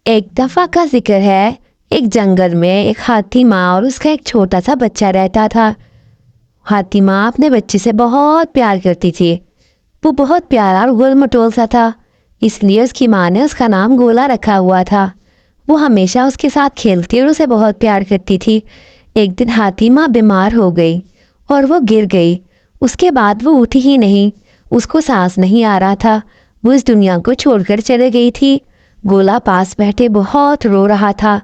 ایک دفعہ کا ذکر ہے، ایک جنگل میں ایک ہاتھی ماں اور اس کا ایک چھوٹا سا بچہ رہتا تھا۔ ہاتھی ماں اپنے بچے سے بہت پیار کرتی تھی۔ وہ بہت پیارا اور گول مٹول سا تھا، اس لیے اس کی ماں نے اس کا نام گولا رکھا ہوا تھا۔ وہ ہمیشہ اس کے ساتھ کھیلتی اور اسے بہت پیار کرتی تھی۔ ایک دن ہاتھی ماں بیمار ہو گئی اور وہ گر گئی۔ اس کے بعد وہ اٹھی ہی نہیں، اس کو سانس نہیں آ رہا تھا۔ وہ اس دنیا کو چھوڑ کر چلے گئی تھی۔ گولا پاس بیٹھے بہت رو رہا تھا۔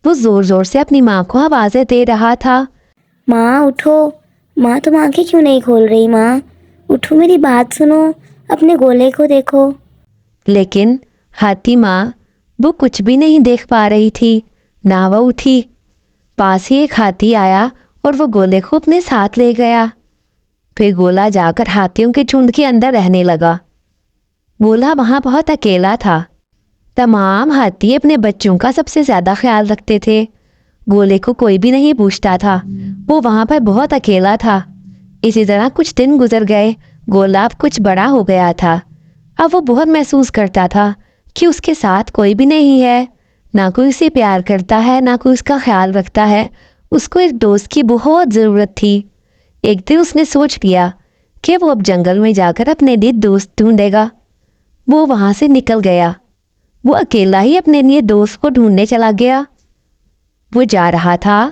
وہ زور زور سے اپنی ماں کو آوازیں دے رہا تھا۔ ماں اٹھو، ماں تم آنکھیں کیوں نہیں کھول رہی؟ ماں اٹھو، میری بات سنو، اپنے گولے کو دیکھو۔ لیکن ہاتھی ماں وہ کچھ بھی نہیں دیکھ پا رہی تھی، نہ وہ اٹھی۔ پاس ہی ایک ہاتھی آیا اور وہ گولے کو اپنے ساتھ لے گیا۔ پھر گولا جا کر ہاتھیوں کے جھنڈ کے اندر رہنے لگا۔ گولا وہاں بہت اکیلا تھا۔ تمام ہاتھی اپنے بچوں کا سب سے زیادہ خیال رکھتے تھے۔ گولے کو کوئی بھی نہیں پوچھتا تھا، وہ وہاں پر بہت اکیلا تھا۔ اسی طرح کچھ دن گزر گئے۔ گولا اب کچھ بڑا ہو گیا تھا۔ اب وہ بہت محسوس کرتا تھا کہ اس کے ساتھ کوئی بھی نہیں ہے، نہ کوئی اسے پیار کرتا ہے، نہ کوئی اس کا خیال رکھتا ہے۔ اس کو ایک دوست کی بہت ضرورت تھی۔ ایک دن اس نے سوچ لیا کہ وہ اب جنگل میں جا کر اپنے لیے دوست ڈھونڈے گا۔ وہ وہاں سے نکل گیا۔ وہ اکیلا ہی اپنے لیے دوست کو ڈھونڈنے چلا گیا۔ وہ جا رہا تھا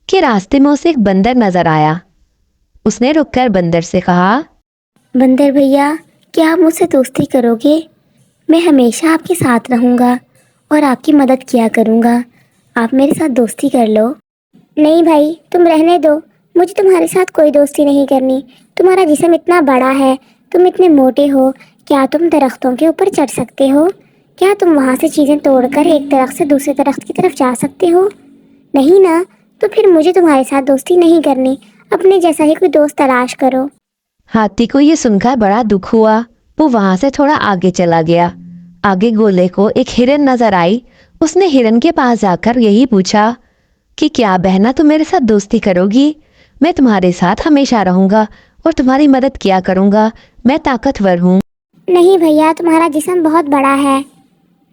کہ راستے میں اسے ایک بندر نظر آیا۔ اس نے رک کر بندر سے کہا، بندر بھیا، کیا آپ مجھ سے دوستی کرو گے؟ میں ہمیشہ آپ کے ساتھ رہوں گا اور آپ کی مدد کیا کروں گا۔ آپ میرے ساتھ دوستی کر لو۔ نہیں بھائی، تم رہنے دو، مجھے تمہارے ساتھ کوئی دوستی نہیں کرنی۔ تمہارا جسم اتنا بڑا ہے، تم اتنے موٹے ہو، کیا تم درختوں کے اوپر چڑھ سکتے ہو؟ کیا تم وہاں سے چیزیں توڑ کر ایک درخت سے دوسرے درخت کی طرف جا سکتے ہو؟ نہیں نا، تو پھر مجھے تمہارے ساتھ دوستی نہیں کرنی۔ اپنے جیسا ہی کوئی دوست تلاش کرو۔ ہاتھی کو یہ سن کر بڑا دکھ ہوا۔ وہ وہاں سے تھوڑا آگے چلا گیا۔ آگے گولے کو ایک ہرن نظر آئی۔ اس نے ہرن کے پاس جا کر یہی پوچھا کہ کیا بہنا تم میرے ساتھ دوستی کرو گی؟ میں تمہارے ساتھ ہمیشہ رہوں گا اور تمہاری مدد کیا کروں گا۔ میں طاقتور ہوں۔ نہیں بھیا، تمہارا جسم بہت بڑا ہے،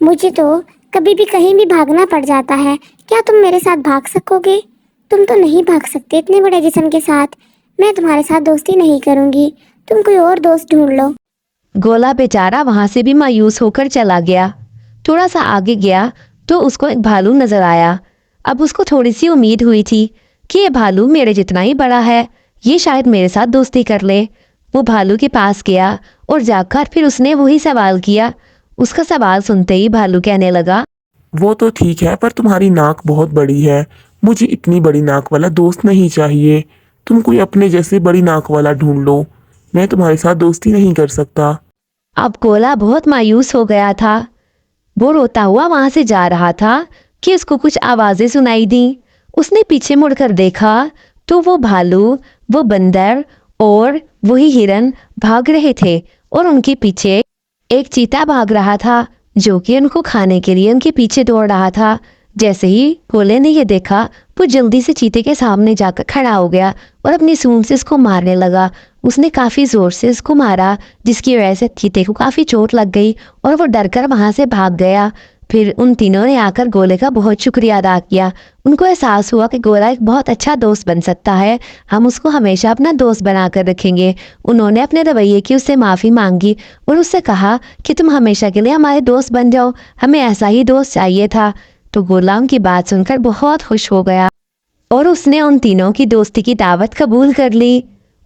مجھے تو کبھی بھی کہیں بھی بھاگنا پڑ جاتا ہے۔ کیا تم میرے ساتھ بھاگ سکو گے؟ تم تو نہیں بھاگ سکتے اتنے بڑے جسم کے ساتھ۔ میں تمہارے ساتھ دوستی نہیں کروں گی، تم کوئی اور دوست ڈھونڈ لو۔ گولا بیچارہ وہاں سے بھی مایوس ہو کر چلا گیا۔ تھوڑا سا آگے گیا تو اس کو ایک بھالو نظر آیا۔ اب اس کو تھوڑی سی امید ہوئی تھی کہ یہ بھالو میرے جتنا ہی بڑا ہے، یہ شاید میرے ساتھ دوستی کر لے۔ وہ بھالو کے پاس گیا اور جا کر پھر اس نے وہی سوال کیا۔ اس کا سوال سنتے ہی بھالو کہنے لگا، وہ تو ٹھیک ہے، پر تمہاری ناک بہت بڑی ہے، مجھے اتنی بڑی ناک والا دوست نہیں چاہیے۔ تم کوئی اپنے جیسے بڑی ناک والا ڈھونڈ لو، میں تمہارے ساتھ دوستی نہیں کر سکتا۔ اب گولا بہت مایوس ہو گیا تھا۔ وہ روتا ہوا وہاں سے جا رہا تھا کہ اس کو کچھ آوازیں سنائی دیں۔ اس نے پیچھے مڑ کر دیکھا تو وہ بھالو، وہ بندر اور وہی ہرن بھاگ رہے تھے اور ان کے پیچھے ایک چیتا بھاگ رہا تھا جو کہ ان کو کھانے کے لیے ان کے پیچھے دوڑ رہا تھا۔ جیسے ہی گولے نے یہ دیکھا، وہ جلدی سے چیتے کے سامنے جا کر کھڑا ہو گیا اور اپنی سونڈ سے اس کو مارنے لگا۔ اس نے کافی زور سے اس کو مارا، جس کی وجہ سے چیتے کو کافی چوٹ لگ گئی اور وہ ڈر کر وہاں سے بھاگ گیا۔ پھر ان تینوں نے آ کر گولے کا بہت شکریہ ادا کیا۔ ان کو احساس ہوا کہ گولا ایک بہت اچھا دوست بن سکتا ہے، ہم اس کو ہمیشہ اپنا دوست بنا کر رکھیں گے۔ انہوں نے اپنے رویے کی اس سے معافی مانگی اور اس سے کہا کہ تم ہمیشہ کے لیے ہمارے دوست بن جاؤ، ہمیں ایسا ہی دوست چاہیے تھا۔ تو گولا ان کی بات سن کر بہت خوش ہو گیا اور اس نے ان تینوں کی دوستی کی دعوت قبول کر لی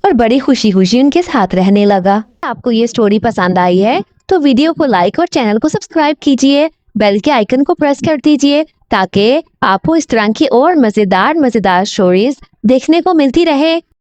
اور بڑی خوشی خوشی ان کے ساتھ رہنے لگا۔ آپ کو یہ سٹوری پسند آئی ہے تو ویڈیو کو لائک اور چینل کو سبسکرائب کیجئے، بیل کے آئیکن کو پریس کر دیجئے تاکہ آپ کو اس طرح کی اور مزیدار سٹوریز دیکھنے کو ملتی رہے۔